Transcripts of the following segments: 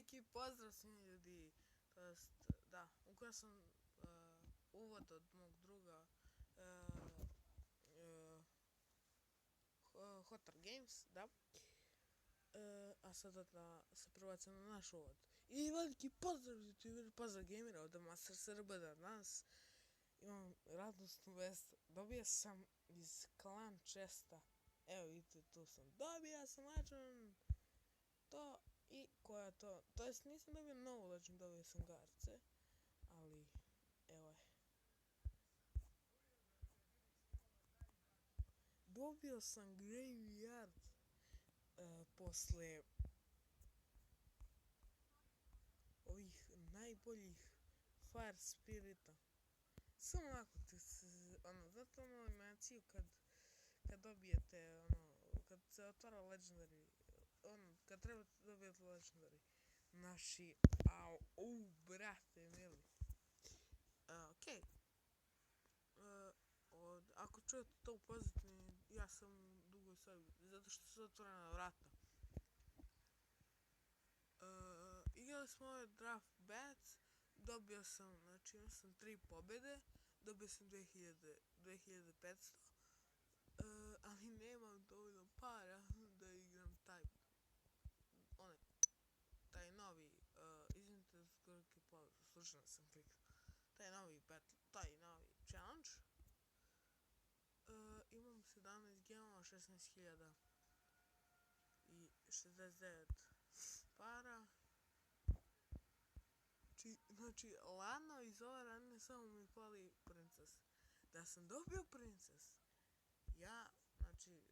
Veliki pozdrav svim ljudi, to jest, da, ukrao sam uvod od mog druga Hotar Games, da. A sada da se prebacimo na naš uvod. I veliki pozdrav YouTuberi, pozdrav gamera od Master Srba danas. Imam radosnu vest, dobio sam iz Clan Chesta, evo vidite tu sam, dobio sam Legend, to i koja to, to jest nisam dobio novu Legend, dobio sam garce, ali evo je. Dobio sam Graveyard posle ovih najboljih Fire Spirita. Samo onako, znate ono animaciju kad dobijete, kad se otvara Legendary, kad treba dobijete Legendary. Naši, brate, mili. Okej. Ako čujete to u pozadini, ja sam u dugoj sobi, zato što su otvorena vrata. Igrali smo ove Draft Bats, dobio sam, znači imao sam 3 pobjede, dobio sam 2500, ali nemam dovoljno para da igram taj novi, izvinite zgorki pauzu, slučajno sam klikao, taj novi challenge. Imam 17 gemova, 16.000 i 69 para. Znači, lano iz ove ranine samo mi fali princes. Da sam dobio princes, ja, znači,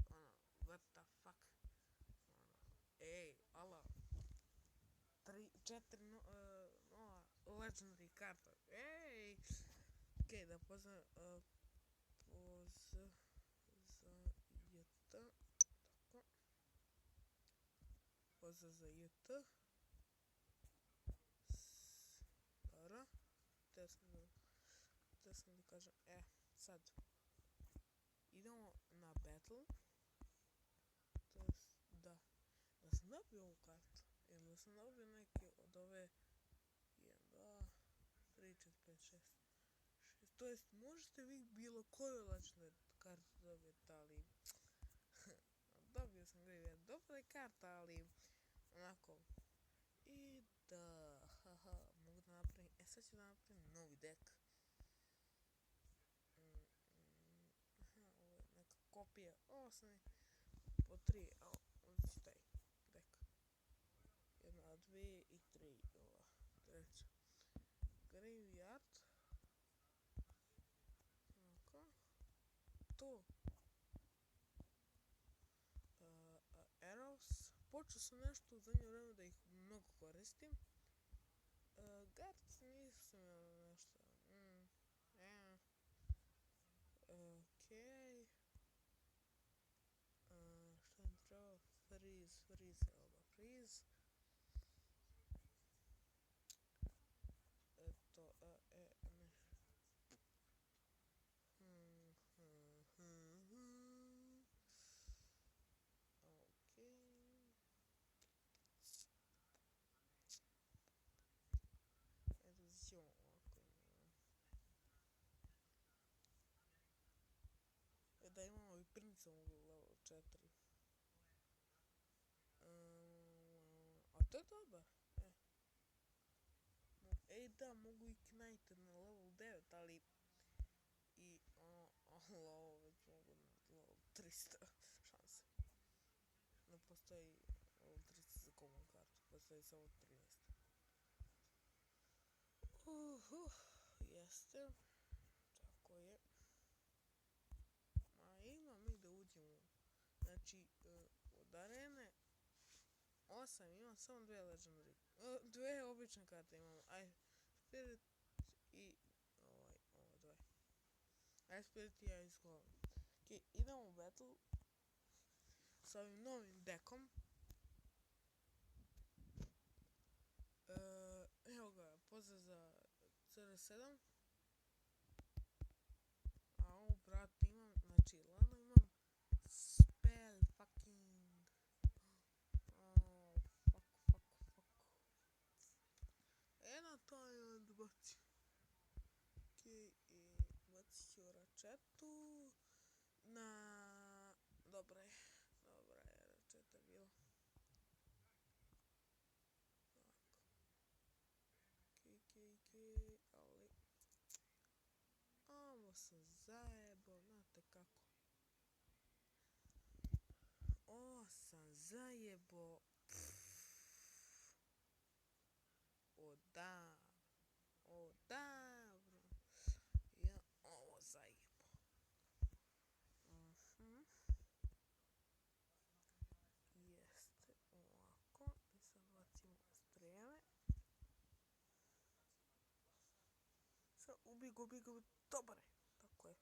what the fuck, alo, 4 nova legendary karta, okej, da poznam, poza za JT, dobro, te sam da kažem, sad, idemo na battle, to jest, da sam dobio ovu kartu, ili da sam dobio neke od ove, 1, 2, 3, 4, 5, 6, to jest, možete vi bilo koju legendary kartu dobijete, ali, dobio sam Graveyard, dobra je karta, ali, onako, i da, mogu da napravim, sad ću da napravim novi deck. Ovo je neka kopija, ovo sam je po 3, ovdje ću taj deck. 1, 2 i 3, ova, treća. Graveyard. Ovako. To. Arrows. Počeo sam nešto u zadnje vreme da ih mnogo koristim. Guards nisam nešto. Okej. Šta mi treba? Freeze, evo ga, freeze. Eto, ne. Okej. Eto, ćemo ovako. Da imamo i princa u level 4. A to je dobar. Da, mogu i Knighta na level 9, ali i ovo već mogu na level 300 šanse. Ne postoji level 300 za common kartu, postoji samo 13. Jeste, tako je. Ima mi da uđemo, znači, od arene 8 imam samo 2 legendary, 2 obične karte imamo, Spirit i ovo 2. Spirit i Ice Golem. Okej, idemo u battle sa ovim novim deckom. Evo ga, pozdrav za CR7. Brate, imam, znači, lano imam spell fucking, fuck. baci. Okej, i bacit ću račetu na... Dobra je račeta bila. Okej, ali... Ovo sam zajebo, znate kako. Ovo sam zajebo. Odavno. Ja ovo zajebo. Jeste ovako. I sad bacimo strele. Sad ubi. Dobar je. Tako je.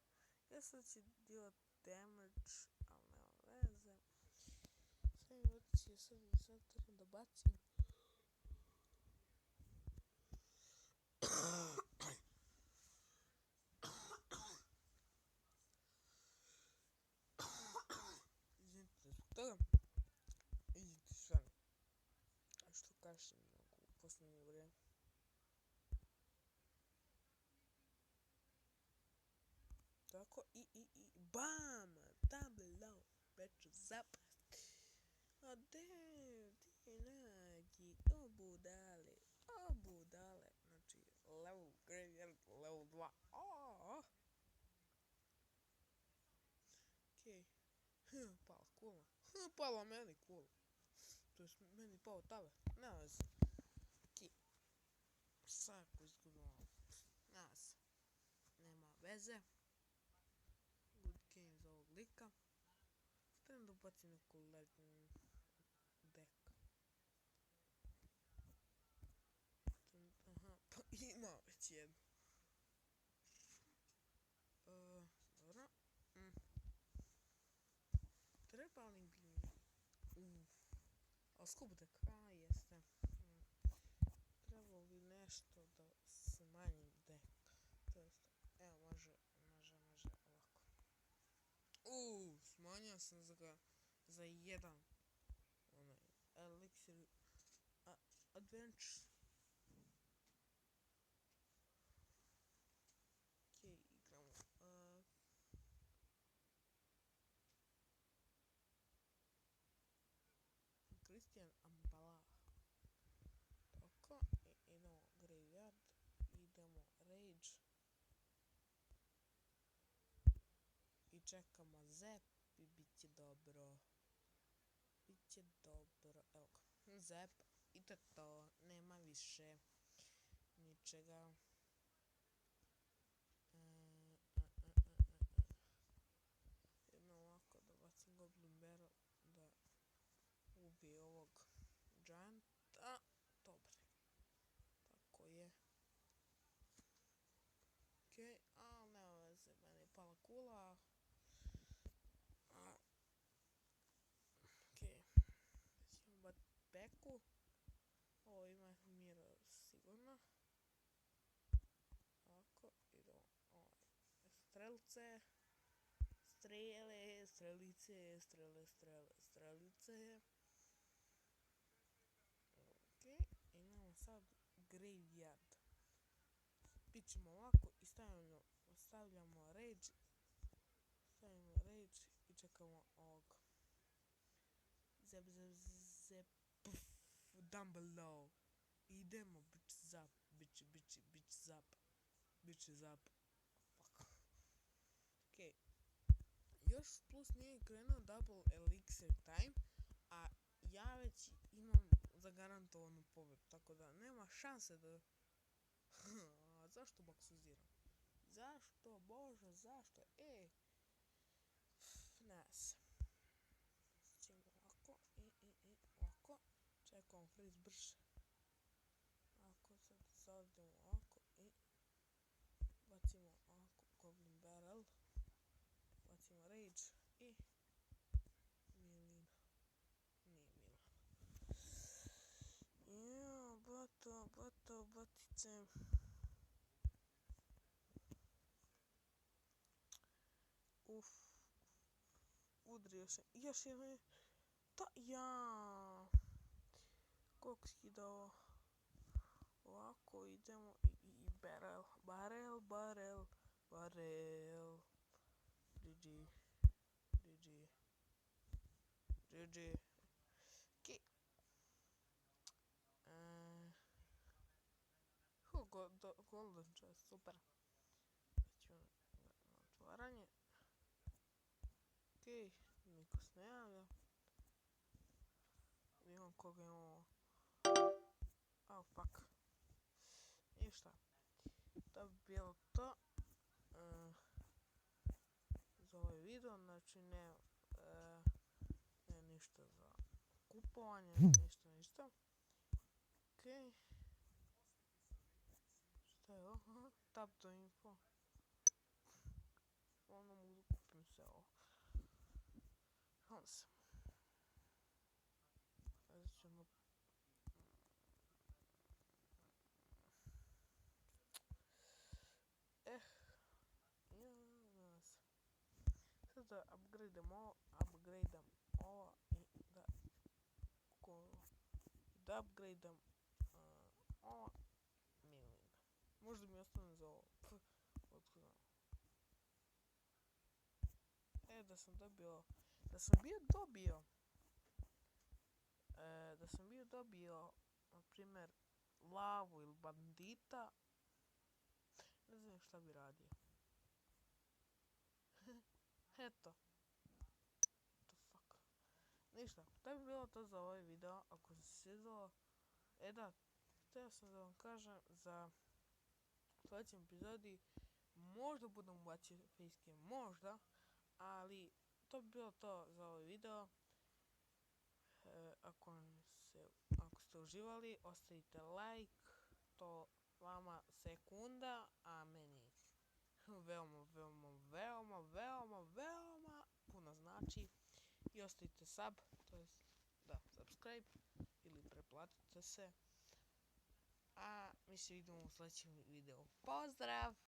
Ja sad će delat damage, ali nema veze. Sad mi baci, sad trebam da bacim. Izvinite zbog toga. Idite sve. Što kažem mnogo u posljednje vrijeme. Tako i BAM! Double low. Beću zapast. A di nagi? Obudale. Znači, level graveyard, level 2. Okej. Pala kula. Pala meni kula. To jest meni pao tave. Nema veze. Okej. Sako izgubimo. Nema veze. Good game za ovog lika. Trebam da bacim neku legend deck. Aha, pa ima već jednu. Dobro. Treba li bi mi... A skup deck, jeste. Trebalo bi nešto da smanjim deck. To jest, evo može ovako. Smanjio sam za jedan. Onaj, elixir adventure. Okej, igramo. Christian Ambala. Tako, idemo graveyard, idemo rage. I čekamo zep i bit će dobro. Evo ga, zep. I to, nema više ničega. Jedno ovako da bacim goblin barrel da ubije ovog gianta. Dobre. Tako je. Okej, ali nema veze, meni je pala kula. Okej. Ćemo baciti peku. Ovo ima mira sigurno. Ovako, idemo strelice. Strelice. Okej, imamo sad graveyard. Pićemo ovako i stavljamo rage. I čekamo ovog. Zep. Dumbledore. Idemo, bitch zap. Fuck. Okej. Još plus nije krenuo double elixir time, a ja već imam zagarantovanu pobedu, tako da nema šanse da... Zašto baksuziram? Zašto, bože, zašto? Nas. Ćemo ovako i ovako. Čekamo freeze brže. Ovako, sad zavodimo ovako i bacimo ovako goblin barrel. Bacimo rage i Milina. Nije Milana. Batice. Udrio se. Još je... Koliko skida ovo? Ovako idemo i Barel. GG. GG. GG. Okay. Golden chest, super. Znači, na otvaranje. Okej, niko se ne javlja. Imam koga imamo. Oh, fuck. Ništa. To bi bilo to. Za ovaj video, znači ne ništa za kupovanje, ništa. Okej. Šta je ovo? Tap to info. Ono mogu da kupim sve ovo. Hvala se. Sada ćemo... Sad da upgradeam ovo i da upgradeam ovo milim. Možda mi ostane za ovo. Da sam dobio, na primjer, lavu ili bandita, ne znam šta bi radio. Eto. What the fuck. Ništa, to bi bilo to za ovaj video. Ako se svidjelo, da, htio sam da vam kažem za sljedećem epizodi možda budem ubacio facecam, možda, ali to bi bilo to za ovaj video. Ako ste uživali, ostavite like, to vama sekunda, a meni veoma puno znači. I ostavite sub, to jest subscribe ili preplatite se. A mi se vidimo u sljedećem videu. Pozdrav!